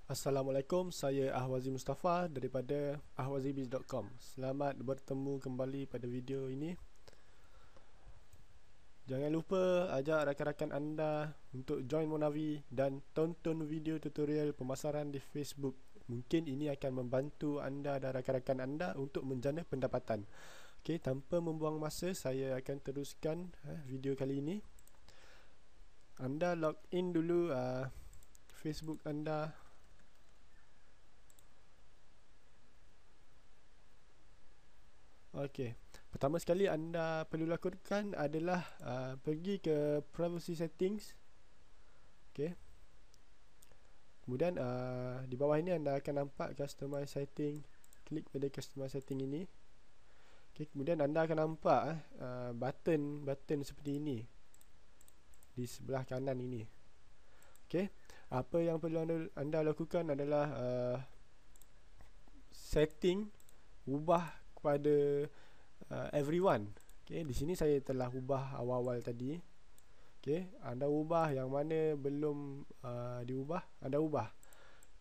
Assalamualaikum, saya Ahwazi Mustafa daripada ahwazibiz.com. Selamat bertemu kembali pada video ini. Jangan lupa ajak rakan-rakan anda untuk join Monavi dan tonton video tutorial pemasaran di Facebook. Mungkin ini akan membantu anda dan rakan-rakan anda untuk menjana pendapatan. Okey, tanpa membuang masa, saya akan teruskan video kali ini. Anda log in dulu Facebook anda. Okey, pertama sekali anda perlu lakukan adalah pergi ke privacy settings. Okey, kemudian di bawah ini anda akan nampak customize setting. Klik pada customize setting ini. Okey, kemudian anda akan nampak button seperti ini di sebelah kanan ini. Okey, apa yang perlu anda lakukan adalah setting, ubah kepada everyone. Okey, di sini saya telah ubah awal-awal tadi. Okey, anda ubah yang mana belum diubah, anda ubah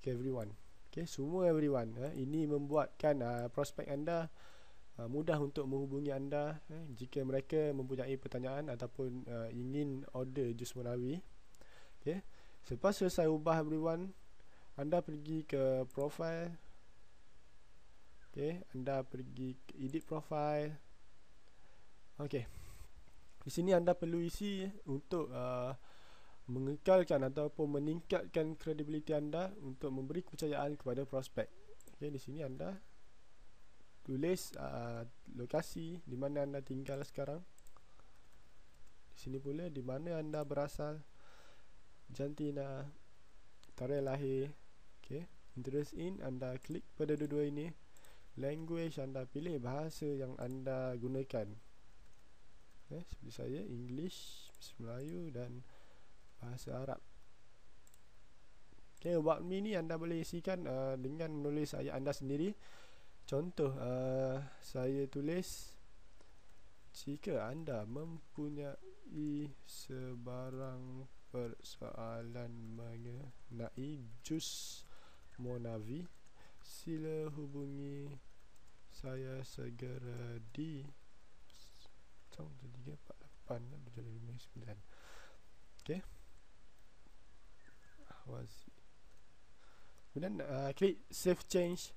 ke everyone. Okey, semua everyone. Ini membuatkan prospek anda mudah untuk menghubungi anda jika mereka mempunyai pertanyaan ataupun ingin order jus Monavi. Okey, selepas selesai ubah everyone, anda pergi ke profile. Okey, anda pergi ke edit profile. Okey, di sini anda perlu isi untuk mengekalkan ataupun meningkatkan kredibiliti anda untuk memberi kepercayaan kepada prospek. Okey, di sini anda tulis lokasi di mana anda tinggal sekarang. Di sini pula di mana anda berasal, jantina, tarikh lahir. Okey, interest in, anda klik pada dua-dua ini. Language, anda pilih bahasa yang anda gunakan. Seperti saya, English, Melayu dan bahasa Arab. Okay, about me ni anda boleh isikan dengan menulis ayat anda sendiri. Contoh, saya tulis, jika anda mempunyai sebarang persoalan mengenai jus Monavi, sila hubungi saya segera di 0348 Okey, Ahwazi. Kemudian klik save change.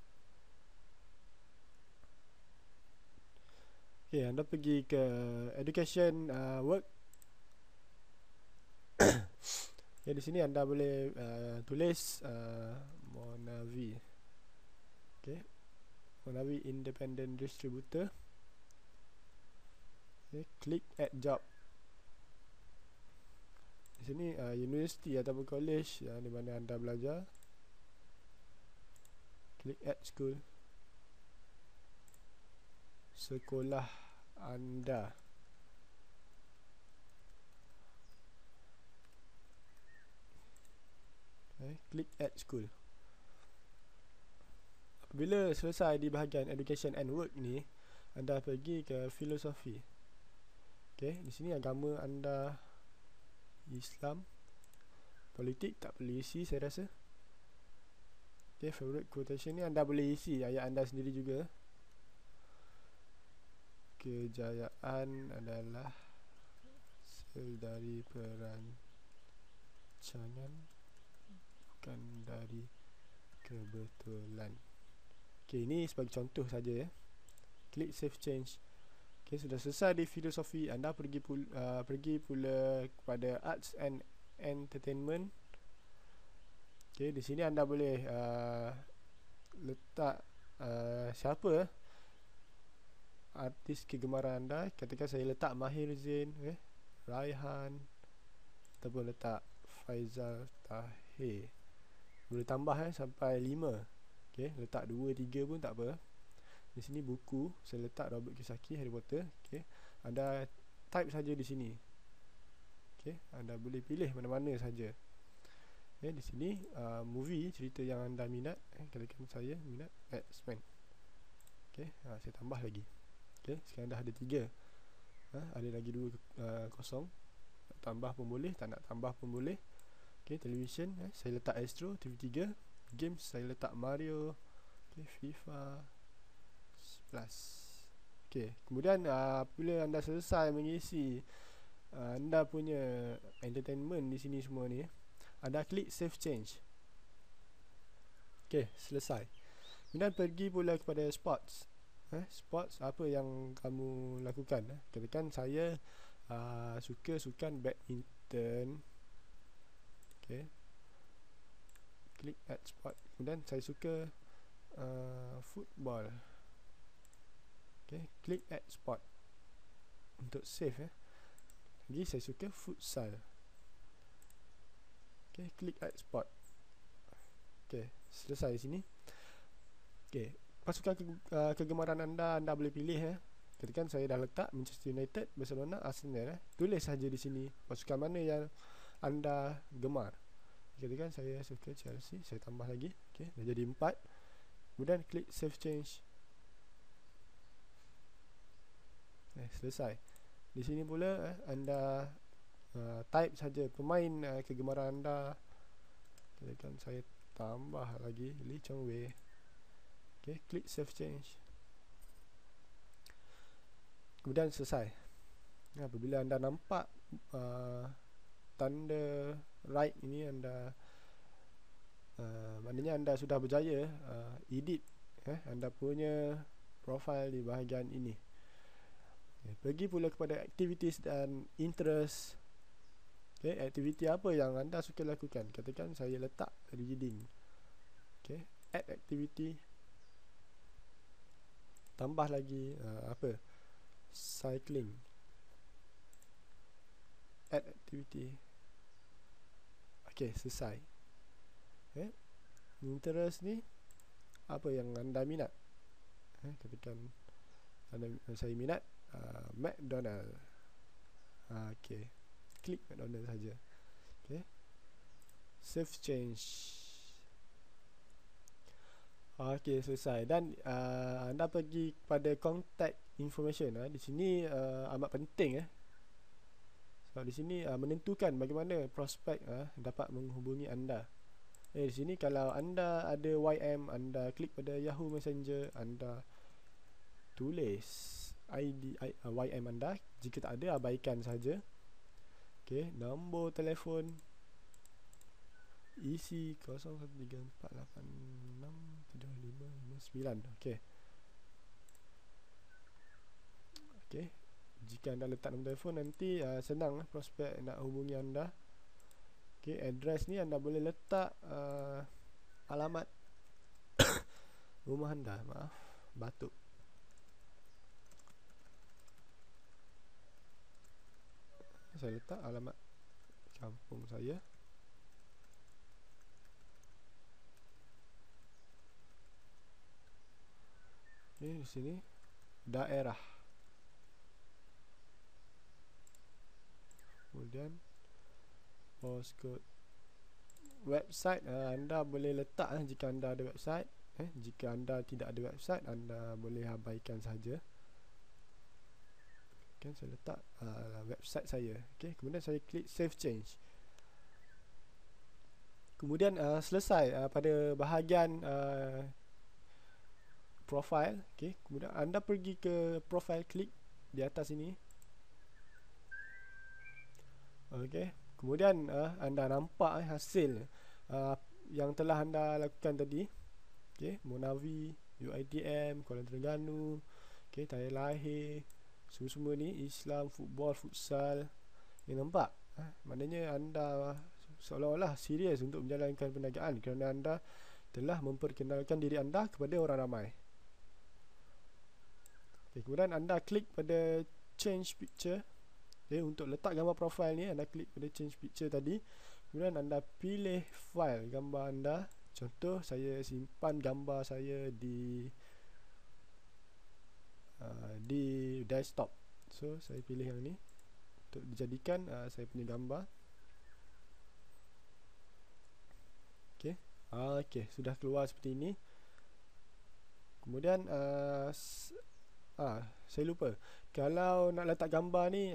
Okey, anda pergi ke education work. Okay, di sini anda boleh tulis Monavi. Okay, Monavi Independent Distributor. Okay, klik add job. Di sini university ataupun college di mana anda belajar. Klik add school. Sekolah anda. Okay, klik add school. Apabila selesai di bahagian education and work ni, anda pergi ke filosofi. Okey, di sini agama anda Islam. Politik tak perlu isi saya rasa. Okey, favorite quotation ni anda boleh isi ayat anda sendiri juga. Kejayaan adalah hasil dari perancangan, bukan dari kebetulan. Okey, ini sebagai contoh saja ya. Klik save change. Okey, sudah selesai di filosofi, anda pergi pula kepada arts and entertainment. Okey, di sini anda boleh letak siapa artis kegemaran anda. Katakan saya letak Mahir Zain, Raihan, ataupun letak Faizal Tahir. Boleh tambah sampai 5. Okey, letak 2, 3 pun tak apa. Di sini buku, saya letak Robert Kiyosaki, Harry Potter. Okey, anda type saja di sini. Okey, anda boleh pilih mana-mana saja. Okey, di sini movie, cerita yang anda minat. Katakan saya minat X-Men. Okey, saya tambah lagi. Okey, sekarang dah ada 3. Ada lagi 2 kosong. Nak tambah pun boleh, tak nak tambah pun boleh. Okey, television, saya letak Astro TV3. games saya letak Mario, okay, FIFA plus. Okay, kemudian bila anda selesai mengisi anda punya entertainment di sini semua ni, anda klik save change. Okay, selesai. Kemudian pergi pula kepada sports. Sports, apa yang kamu lakukan? Katakan saya suka sukan badminton. Okay, klik add sport. Kemudian saya suka football. Okay, klik add sport untuk save. Lagi saya suka futsal. Okay, klik add sport. Okay, selesai di sini. Okay, pasukan kegemaran anda boleh pilih. Katakan saya dah letak Manchester United, Barcelona, Arsenal. Tulis saja di sini pasukan mana yang anda gemar. Katakan saya suka Chelsea, saya tambah lagi. Okay, dah jadi 4. Kemudian klik save change. Selesai. Di sini pula anda type saja pemain kegemaran anda. Katakan saya tambah lagi Lee Chong Wei. Okay, klik save change. Kemudian selesai. Apabila anda nampak tanda right ini, anda maknanya anda sudah berjaya edit anda punya profile di bahagian ini. Okay, pergi pula kepada activities dan interest. Okay, aktiviti apa yang anda suka lakukan? Katakan saya letak reading. Okay, add activity. Tambah lagi cycling. Add activity. Okay, selesai. Okay, interest ni apa yang anda minat? Katakan saya minat McDonald. Okay, klik McDonald saja. Okay, save change. Okay, selesai. Dan anda pergi pada contact information. Di sini amat penting. So di sini menentukan bagaimana prospek dapat menghubungi anda. Di sini kalau anda ada YM, anda klik pada Yahoo Messenger, anda tulis ID YM anda. Jika tak ada, abaikan saja. Okay, nombor telefon isi 0134867559. Okay. Okay, jika anda letak nombor telefon, nanti senang prospek nak hubungi anda. Okay, address ni anda boleh letak alamat rumah anda. Maaf, batuk. Saya letak alamat kampung saya. Okay, di sini daerah. Kemudian postcode. Website anda boleh letak jika anda ada website. Jika anda tidak ada website, anda boleh abaikan saja. Okay, saya letak website saya. Okay, kemudian saya klik save change. Kemudian selesai pada bahagian profile. Okay, kemudian anda pergi ke profile, klik di atas ini. Okay, kemudian anda nampak hasil yang telah anda lakukan tadi. Okay, Monavi, UiTM, Kuala Terengganu, okay, tarikh lahir, semua ni Islam, football, futsal. Nampak? Maknanya anda seolah-olah serius untuk menjalankan perniagaan kerana anda telah memperkenalkan diri anda kepada orang ramai. Okay, kemudian anda klik pada change picture. Okay, untuk letak gambar profile ni, anda klik pada change picture tadi. Kemudian anda pilih file gambar anda. Contoh, saya simpan gambar saya di desktop. So saya pilih yang ni untuk dijadikan saya punya gambar. Okay, okay, sudah keluar seperti ini. Kemudian saya lupa, kalau nak letak gambar ni,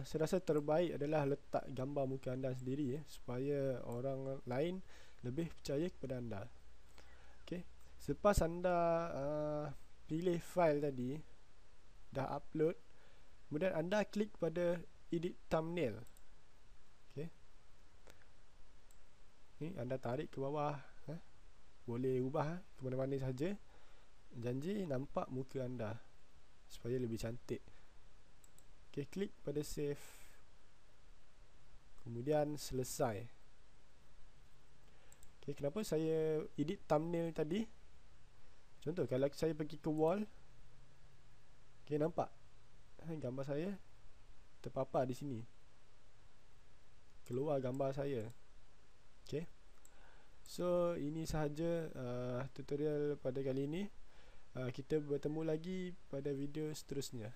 saya rasa terbaik adalah letak gambar muka anda sendiri, supaya orang lain lebih percaya kepada anda. Selepas anda pilih file tadi, dah upload, kemudian anda klik pada edit thumbnail. Okay, ni anda tarik ke bawah, boleh ubah ke mana-mana saja. Janji nampak muka anda supaya lebih cantik. Okay, klik pada save, kemudian selesai. Okay, kenapa saya edit thumbnail tadi? Contoh kalau saya pergi ke wall, okay, nampak gambar saya terpapar di sini, keluar gambar saya. Okay, so ini sahaja tutorial pada kali ini. Kita bertemu lagi pada video seterusnya.